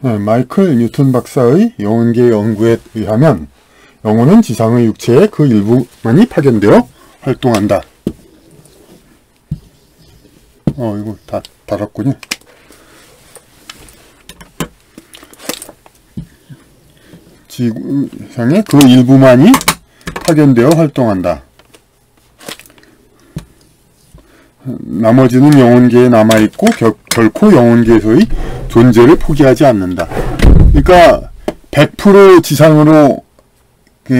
마이클 뉴턴 박사의 영혼계 연구에 의하면 영혼은 지상의 육체의 그 일부만이 파견되어 활동한다. 이거 다 달았군요. 지상의 그 일부만이 파견되어 활동한다. 나머지는 영혼계에 남아있고 결코 영혼계에서의 존재를 포기하지 않는다. 그러니까 100% 지상으로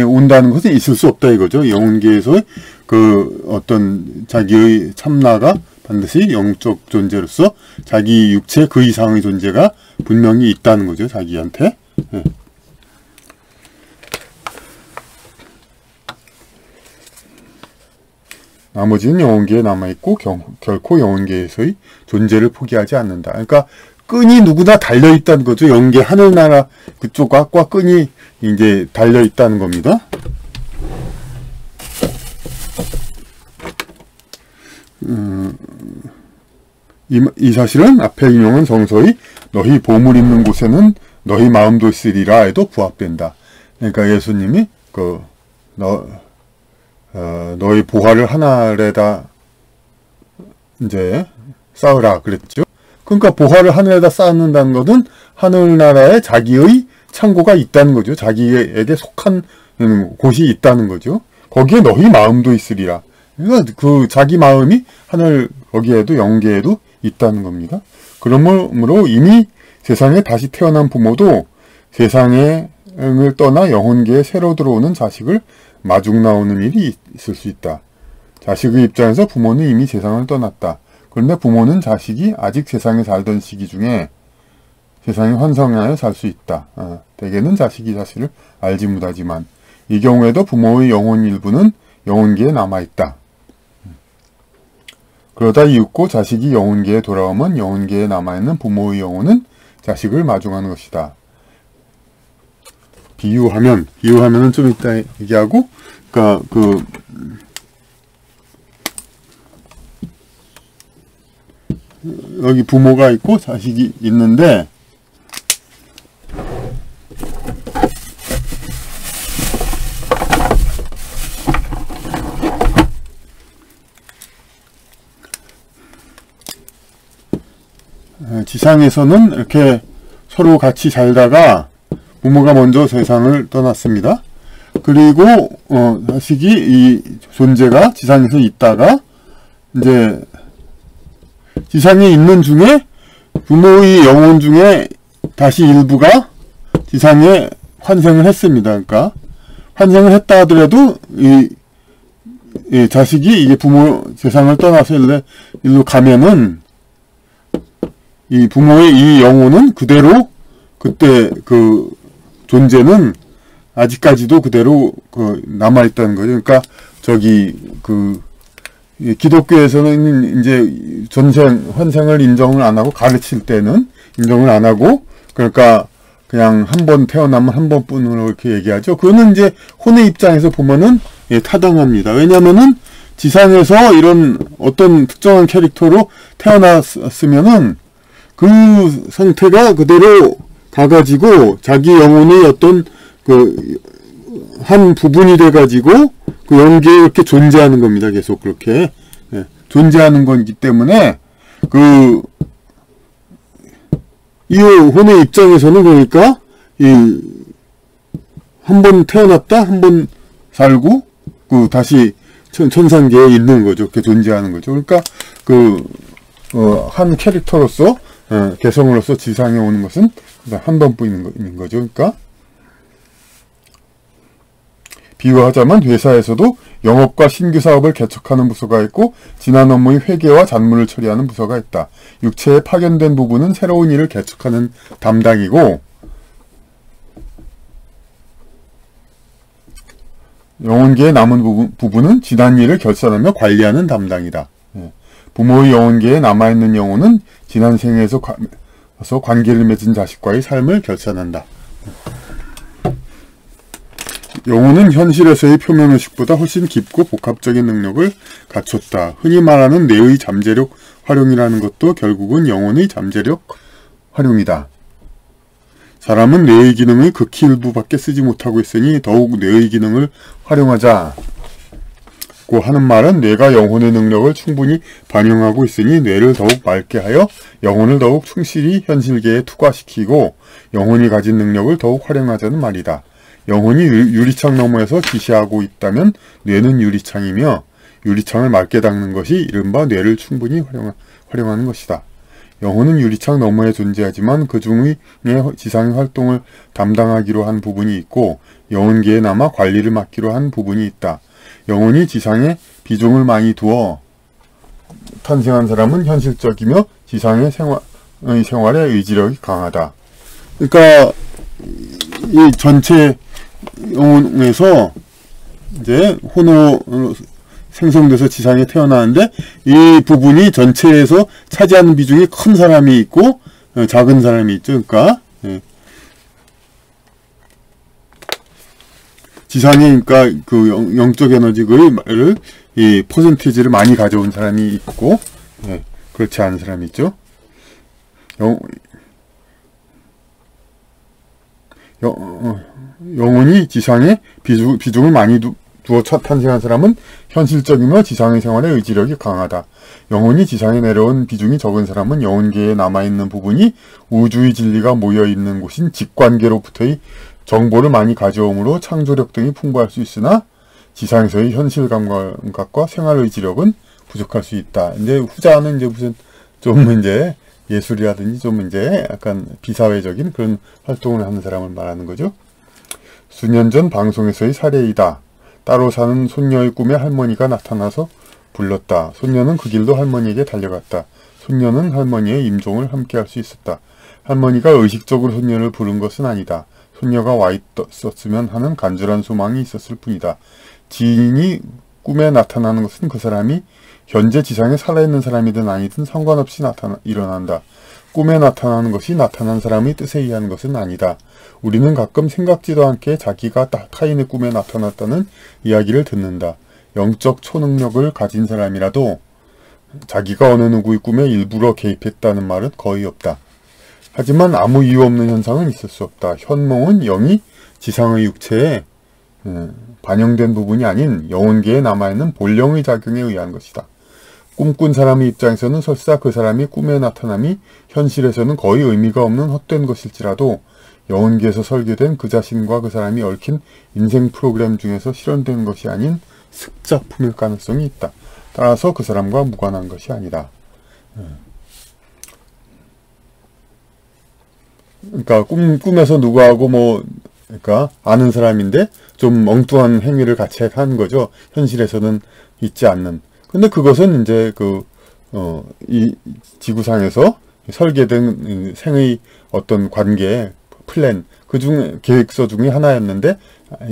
온다는 것은 있을 수 없다 이거죠. 영혼계에서의 그 어떤 자기의 참나가 반드시 영적 존재로서 자기 육체 그 이상의 존재가 분명히 있다는 거죠. 자기한테. 나머지는 영혼계에 남아있고 결코 영혼계에서의 존재를 포기하지 않는다. 그러니까 끈이 누구나 달려있다는 거죠. 영계 하늘나라 그쪽과 끈이 이제 달려있다는 겁니다. 이 사실은 앞에 인용한 정서의 너희 보물 있는 곳에는 너희 마음도 있으리라 에도 부합된다. 그러니까 예수님이 너희 보화를 하늘에다 이제 쌓으라 그랬죠. 그러니까 보화를 하늘에다 쌓는다는 것은 하늘나라에 자기의 창고가 있다는 거죠. 자기에게 속한 곳이 있다는 거죠. 거기에 너희 마음도 있으리라. 그러니까 그 자기 마음이 하늘 거기에도 영계에도 있다는 겁니다. 그러므로 이미 세상에 다시 태어난 부모도 세상을 떠나 영혼계에 새로 들어오는 자식을 마중 나오는 일이 있을 수 있다. 자식의 입장에서 부모는 이미 세상을 떠났다. 그런데 부모는 자식이 아직 세상에 살던 시기 중에 세상에 환상하여 살 수 있다. 대개는 자식이 사실을 알지 못하지만 이 경우에도 부모의 영혼 일부는 영혼계에 남아있다. 그러다 이윽고 자식이 영혼계에 돌아오면 영혼계에 남아있는 부모의 영혼은 자식을 마중하는 것이다. 비유하면은 좀 이따 얘기하고, 그러니까 여기 부모가 있고 자식이 있는데, 지상에서는 이렇게 서로 같이 살다가 부모가 먼저 세상을 떠났습니다. 그리고 자식이 이 존재가 지상에서 있다가 이제 지상에 있는 중에 부모의 영혼 중에 다시 일부가 지상에 환생을 했습니다. 그러니까 환생을 했다 하더라도 이 자식이 이게 부모 세상을 떠나서 일로 가면은 이 부모의 이 영혼은 그대로 그때 그 존재는 아직까지도 그대로 남아있다는 거죠. 그러니까 기독교에서는 이제 환생을 인정을 안 하고 가르칠 때는 인정을 안 하고 그러니까 그냥 한 번 태어나면 한 번뿐으로 이렇게 얘기하죠. 그거는 이제 혼의 입장에서 보면은 타당합니다. 왜냐면은 지상에서 이런 어떤 특정한 캐릭터로 태어났으면은 그 상태가 그대로 가가지고 자기 영혼의 어떤 한 부분이 돼가지고 그 영계에 이렇게 존재하는 겁니다. 계속 그렇게 존재하는 거기 때문에 이 혼의 입장에서는 그러니까 한 번 태어났다 한 번 살고 다시 천상계에 있는 거죠. 이렇게 존재하는 거죠. 그러니까 한 캐릭터로서 개성으로서 지상에 오는 것은 한 번뿐인 거죠. 그러니까 비유하자면 회사에서도 영업과 신규 사업을 개척하는 부서가 있고 지난 업무의 회계와 잔문을 처리하는 부서가 있다. 육체에 파견된 부분은 새로운 일을 개척하는 담당이고 영혼계에 남은 부분은 지난 일을 결산하며 관리하는 담당이다. 부모의 영혼계에 남아있는 영혼은 지난 생에서 관계를 맺은 자식과의 삶을 결산한다. 영혼은 현실에서의 표면의식보다 훨씬 깊고 복합적인 능력을 갖췄다. 흔히 말하는 뇌의 잠재력 활용이라는 것도 결국은 영혼의 잠재력 활용이다. 사람은 뇌의 기능의 극히 일부밖에 쓰지 못하고 있으니 더욱 뇌의 기능을 활용하자. 고 하는 말은 뇌가 영혼의 능력을 충분히 반영하고 있으니 뇌를 더욱 맑게 하여 영혼을 더욱 충실히 현실계에 투과시키고 영혼이 가진 능력을 더욱 활용하자는 말이다. 영혼이 유리창 너머에서 지시하고 있다면 뇌는 유리창이며 유리창을 맑게 닦는 것이 이른바 뇌를 충분히 활용하는 것이다. 영혼은 유리창 너머에 존재하지만 그 중에 지상의 활동을 담당하기로 한 부분이 있고 영혼계에 남아 관리를 맡기로 한 부분이 있다. 영혼이 지상에 비중을 많이 두어 탄생한 사람은 현실적이며 지상의 생활에 의지력이 강하다. 그러니까 이 전체 영혼에서 이제 혼으로 생성돼서 지상에 태어나는데 이 부분이 전체에서 차지하는 비중이 큰 사람이 있고 작은 사람이 있죠. 그러니까 지상에 그러니까 그 영적 에너지를 이 퍼센티지를 많이 가져온 사람이 있고 그렇지 않은 사람이 있죠. 영혼이 지상에 비중을 많이 두어 탄생한 사람은 현실적이며 지상의 생활에 의지력이 강하다. 영혼이 지상에 내려온 비중이 적은 사람은 영혼계에 남아있는 부분이 우주의 진리가 모여있는 곳인 직관계로부터의 정보를 많이 가져오므로 창조력 등이 풍부할 수 있으나 지상에서의 현실 감각과 생활 의지력은 부족할 수 있다. 이제 후자는 이제 무슨 좀 이제 예술이라든지 좀 이제 약간 비사회적인 그런 활동을 하는 사람을 말하는 거죠. 수년 전 방송에서의 사례이다. 따로 사는 손녀의 꿈에 할머니가 나타나서 불렀다. 손녀는 그 길도 할머니에게 달려갔다. 손녀는 할머니의 임종을 함께 할 수 있었다. 할머니가 의식적으로 손녀를 부른 것은 아니다. 손녀가 와 있었으면 하는 간절한 소망이 있었을 뿐이다. 지인이 꿈에 나타나는 것은 그 사람이 현재 지상에 살아있는 사람이든 아니든 상관없이 일어난다. 꿈에 나타나는 것이 나타난 사람의 뜻에 의한 것은 아니다. 우리는 가끔 생각지도 않게 자기가 타인의 꿈에 나타났다는 이야기를 듣는다. 영적 초능력을 가진 사람이라도 자기가 어느 누구의 꿈에 일부러 개입했다는 말은 거의 없다. 하지만 아무 이유 없는 현상은 있을 수 없다. 현몽은 영이 지상의 육체에 반영된 부분이 아닌 영혼계에 남아있는 본령의 작용에 의한 것이다. 꿈꾼 사람의 입장에서는 설사 그 사람이 꿈에 나타남이 현실에서는 거의 의미가 없는 헛된 것일지라도 영혼계에서 설계된 그 자신과 그 사람이 얽힌 인생 프로그램 중에서 실현된 것이 아닌 습작품일 가능성이 있다. 따라서 그 사람과 무관한 것이 아니다. 그러니까 꿈에서 누구하고 그러니까 아는 사람인데 좀 엉뚱한 행위를 같이 한 거죠. 현실에서는 있지 않는. 근데 그것은 이제 이 지구상에서 설계된 생의 어떤 관계, 플랜, 계획서 중에 하나였는데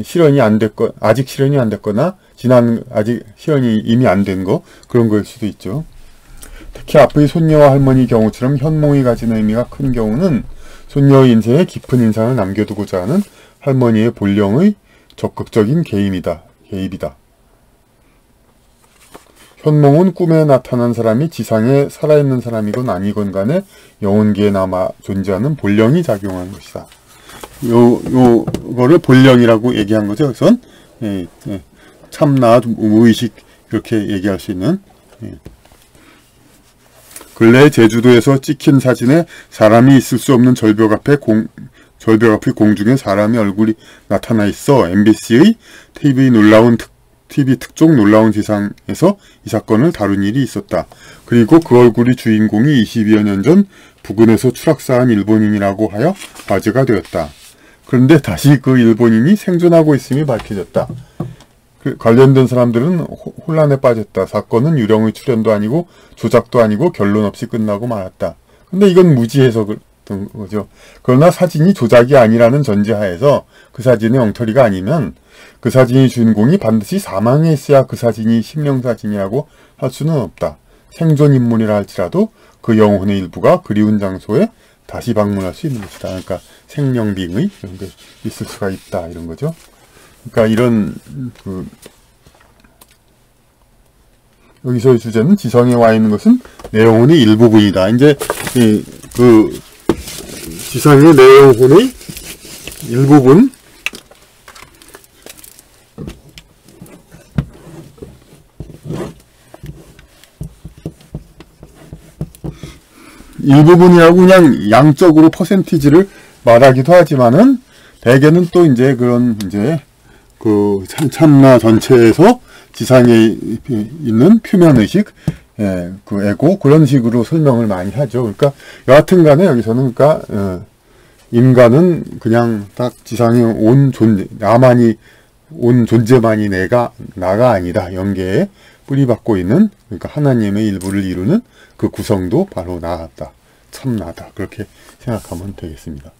실현이 안 됐거, 아직 실현이 안 됐거나 아직 실현이 이미 안 된 거, 그런 거일 수도 있죠. 특히 앞의 손녀와 할머니 경우처럼 현몽이 가진 의미가 큰 경우는 손녀의 인생에 깊은 인상을 남겨두고자 하는 할머니의 본령의 적극적인 개입이다. 현몽은 꿈에 나타난 사람이 지상에 살아있는 사람이건 아니건 간에 영혼계에 남아 존재하는 본령이 작용한 것이다. 요거를 본령이라고 얘기한 거죠. 그래서 참나, 무의식 이렇게 얘기할 수 있는. 근래 제주도에서 찍힌 사진에 사람이 있을 수 없는 절벽 앞에 공중에 사람의 얼굴이 나타나 있어 MBC의 TV 특종 놀라운 세상에서 이 사건을 다룬 일이 있었다. 그리고 그 얼굴이 주인공이 22여 년 전 부근에서 추락사한 일본인이라고 하여 화제가 되었다. 그런데 다시 그 일본인이 생존하고 있음이 밝혀졌다. 관련된 사람들은 혼란에 빠졌다. 사건은 유령의 출현도 아니고 조작도 아니고 결론 없이 끝나고 말았다. 근데 이건 무지해서 그런 거죠. 그러나 사진이 조작이 아니라는 전제하에서 그 사진의 엉터리가 아니면 그 사진의 주인공이 반드시 사망해 있어야 그 사진이 심령사진이라고 할 수는 없다. 생존 인물이라 할지라도 그 영혼의 일부가 그리운 장소에 다시 방문할 수 있는 것이다. 그러니까 생명빙의 이런 게 있을 수가 있다. 이런 거죠. 그러니까 이런 여기서의 주제는 지성에 와 있는 것은 내 영혼의 일부분이다. 이제 그 지성의 내 영혼의 일부분이라고 그냥 양적으로 퍼센티지를 말하기도 하지만은 대개는 또 이제 그런 이제 그 참나 전체에서 지상에 있는 표면의식, 예, 그 에고 그런 식으로 설명을 많이 하죠. 그러니까 여하튼 간에 여기서는 그러니까 인간은 그냥 딱 지상에 온 존재, 나만이 온 존재만이 나가 아니다. 영계에 뿌리박고 있는, 그러니까 하나님의 일부를 이루는 그 구성도 바로 나다, 참나다. 그렇게 생각하면 되겠습니다.